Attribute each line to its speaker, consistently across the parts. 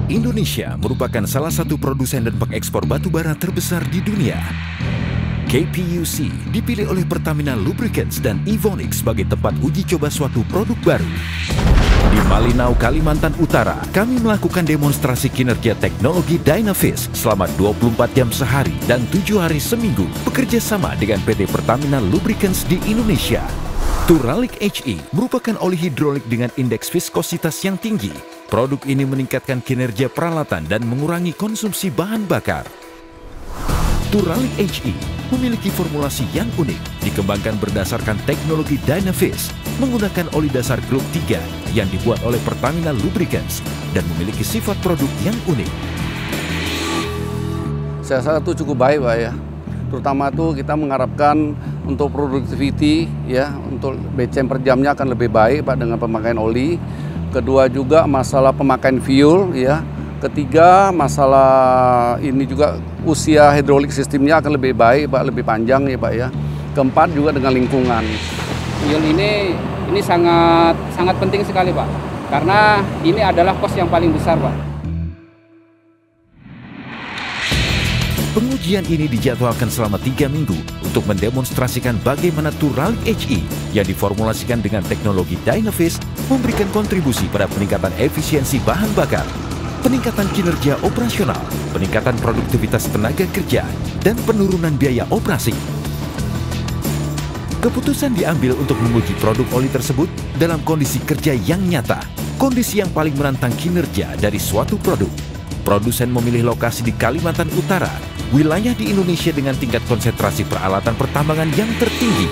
Speaker 1: Indonesia merupakan salah satu produsen dan pengekspor batu bara terbesar di dunia. KPUC dipilih oleh Pertamina Lubricants dan Evonik sebagai tempat uji coba suatu produk baru. Di Malinau, Kalimantan Utara, kami melakukan demonstrasi kinerja teknologi Dynavis selama 24 jam sehari dan 7 hari seminggu bekerja sama dengan PT Pertamina Lubricants di Indonesia. Turalic HE merupakan oli hidrolik dengan indeks viskositas yang tinggi. Produk ini meningkatkan kinerja peralatan dan mengurangi konsumsi bahan bakar. Turalic HE memiliki formulasi yang unik, dikembangkan berdasarkan teknologi Dynavis, menggunakan oli dasar grup 3 yang dibuat oleh Pertamina Lubricants dan memiliki sifat produk yang unik.
Speaker 2: Saya rasa itu cukup baik, Pak ya. Terutama itu kita mengharapkan untuk productivity ya, untuk BCM per jamnya akan lebih baik, Pak, dengan pemakaian oli. Kedua juga masalah pemakaian fuel ya. Ketiga, masalah ini juga usia hidrolik sistemnya akan lebih baik, Pak, lebih panjang ya, Pak ya. Keempat juga dengan lingkungan.
Speaker 3: Fuel ini sangat penting sekali, Pak. Karena ini adalah kos yang paling besar, Pak.
Speaker 1: Pengujian ini dijadwalkan selama 3 minggu untuk mendemonstrasikan bagaimana Turalic HE yang diformulasikan dengan teknologi Dynavis memberikan kontribusi pada peningkatan efisiensi bahan bakar, peningkatan kinerja operasional, peningkatan produktivitas tenaga kerja, dan penurunan biaya operasi. Keputusan diambil untuk menguji produk oli tersebut dalam kondisi kerja yang nyata, kondisi yang paling menantang kinerja dari suatu produk. Produsen memilih lokasi di Kalimantan Utara, wilayah di Indonesia dengan tingkat konsentrasi peralatan pertambangan yang tertinggi.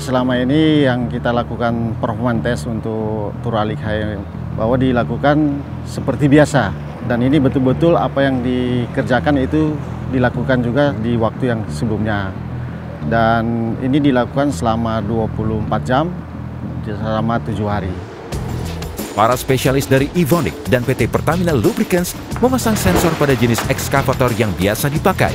Speaker 4: Selama ini yang kita lakukan performance test untuk Turalic HE bahwa dilakukan seperti biasa, dan ini betul-betul apa yang dikerjakan itu dilakukan juga di waktu yang sebelumnya, dan ini dilakukan selama 24 jam selama 7 hari.
Speaker 1: Para spesialis dari Evonik dan PT Pertamina Lubricants memasang sensor pada jenis ekskavator yang biasa dipakai.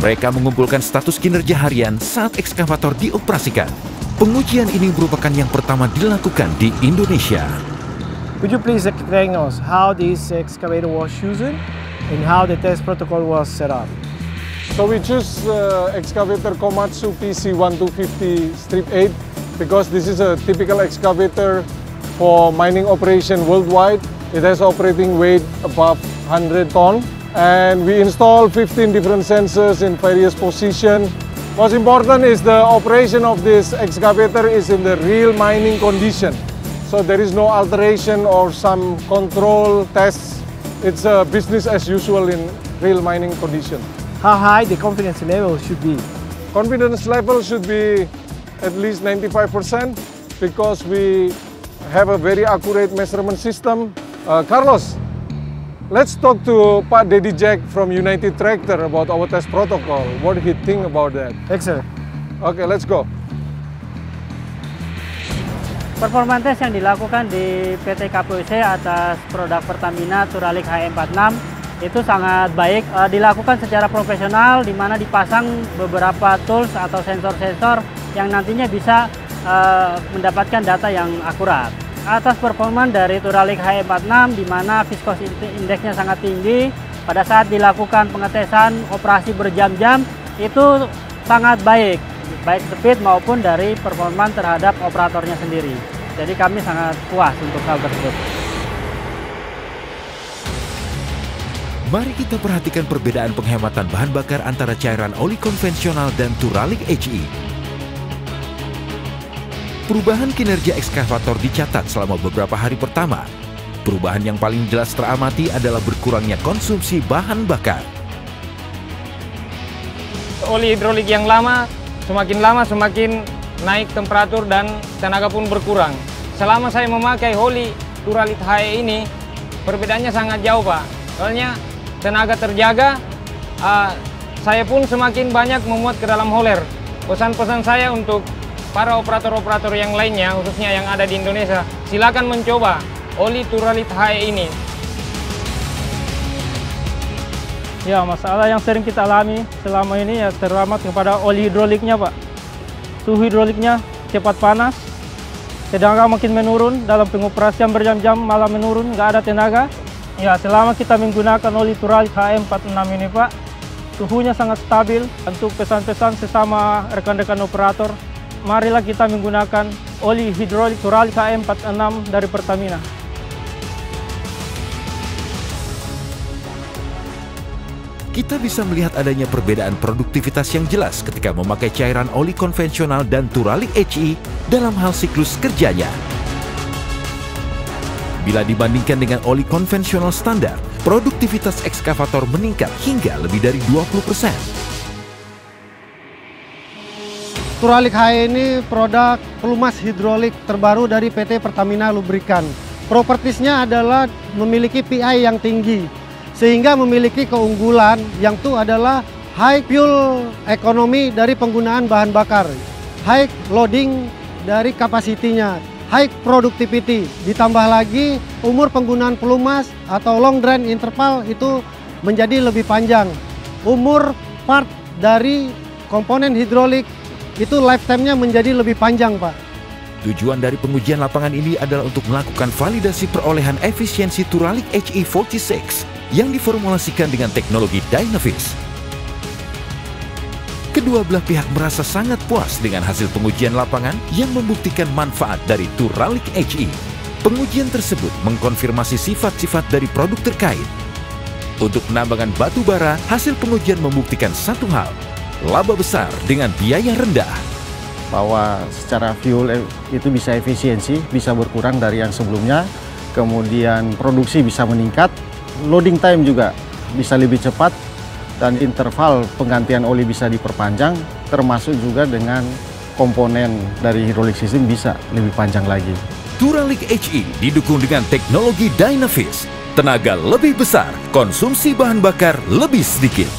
Speaker 1: Mereka mengumpulkan status kinerja harian saat ekskavator dioperasikan. Pengujian ini merupakan yang pertama dilakukan di Indonesia.
Speaker 5: Could you please explain us how this excavator was chosen and how the test protocol was set up?
Speaker 6: So we choose excavator Komatsu PC1250 Strip 8 because this is a typical excavator for mining operation worldwide. It has operating weight above 100 ton, and we install 15 different sensors in various positions. What's important is the operation of this excavator is in the real mining condition. So there is no alteration or some control tests. It's a business as usual in real mining condition.
Speaker 5: How high the confidence level should be?
Speaker 6: Confidence level should be at least 95% because we have a very accurate measurement system. Carlos, let's talk to Pak Dedi Jack from United Tractor about our test protocol. What do he think about that?
Speaker 5: Excellent.
Speaker 6: Okay, let's go.
Speaker 7: Performance test yang dilakukan di PT KPUC atas produk Pertamina Turalic HE46 itu sangat baik, dilakukan secara profesional, di mana dipasang beberapa tools atau sensor-sensor yang nantinya bisa mendapatkan data yang akurat. Atas performa dari Turalic HE46, di mana viscosity indeksnya sangat tinggi, pada saat dilakukan pengetesan operasi berjam-jam itu sangat baik, baik speed maupun dari performa terhadap operatornya sendiri. Jadi kami sangat puas untuk hal tersebut.
Speaker 1: Mari kita perhatikan perbedaan penghematan bahan bakar antara cairan oli konvensional dan Turalic HE. Perubahan kinerja ekskavator dicatat selama beberapa hari pertama. Perubahan yang paling jelas teramati adalah berkurangnya konsumsi bahan bakar.
Speaker 8: Oli hidrolik yang lama semakin naik temperatur dan tenaga pun berkurang. Selama saya memakai oli Turalic HE ini, perbedaannya sangat jauh, Pak. Soalnya tenaga terjaga, saya pun semakin banyak memuat ke dalam holer. Pesan-pesan saya untuk para operator-operator yang lainnya, khususnya yang ada di Indonesia, silakan mencoba oli Turalic HE ini.
Speaker 5: Ya, masalah yang sering kita alami selama ini ya terutama kepada oli hidroliknya, Pak. Suhu hidroliknya cepat panas, tenaga makin menurun, dalam pengoperasian berjam-jam malah menurun, nggak ada tenaga. Ya, selama kita menggunakan oli Turalik HM46 ini Pak, suhunya sangat stabil. Untuk pesan-pesan sesama rekan-rekan operator, marilah kita menggunakan oli hidrolik Turalik HM46 dari Pertamina.
Speaker 1: Kita bisa melihat adanya perbedaan produktivitas yang jelas ketika memakai cairan oli konvensional dan Turalik HE dalam hal siklus kerjanya. Bila dibandingkan dengan oli konvensional standar, produktivitas ekskavator meningkat hingga lebih dari 20%.
Speaker 9: Turalik HE ini produk pelumas hidrolik terbaru dari PT Pertamina Lubrikan. Propertisnya adalah memiliki PI yang tinggi, sehingga memiliki keunggulan yang itu adalah high fuel economy dari penggunaan bahan bakar, high loading dari kapasitinya, high productivity. Ditambah lagi umur penggunaan pelumas atau long drain interval itu menjadi lebih panjang. Umur part dari komponen hidrolik itu lifetime-nya menjadi lebih panjang, Pak.
Speaker 1: Tujuan dari pengujian lapangan ini adalah untuk melakukan validasi perolehan efisiensi Turalik HE46 yang diformulasikan dengan teknologi Dynavis. Kedua belah pihak merasa sangat puas dengan hasil pengujian lapangan yang membuktikan manfaat dari Turalik HE. Pengujian tersebut mengkonfirmasi sifat-sifat dari produk terkait. Untuk penambangan batu bara, hasil pengujian membuktikan satu hal, laba besar dengan biaya rendah.
Speaker 4: Bahwa secara fuel itu bisa efisiensi, bisa berkurang dari yang sebelumnya, kemudian produksi bisa meningkat, loading time juga bisa lebih cepat, dan interval penggantian oli bisa diperpanjang, termasuk juga dengan komponen dari hidrolik sistem bisa lebih panjang lagi.
Speaker 1: Turalik HE didukung dengan teknologi Dynavis, tenaga lebih besar, konsumsi bahan bakar lebih sedikit.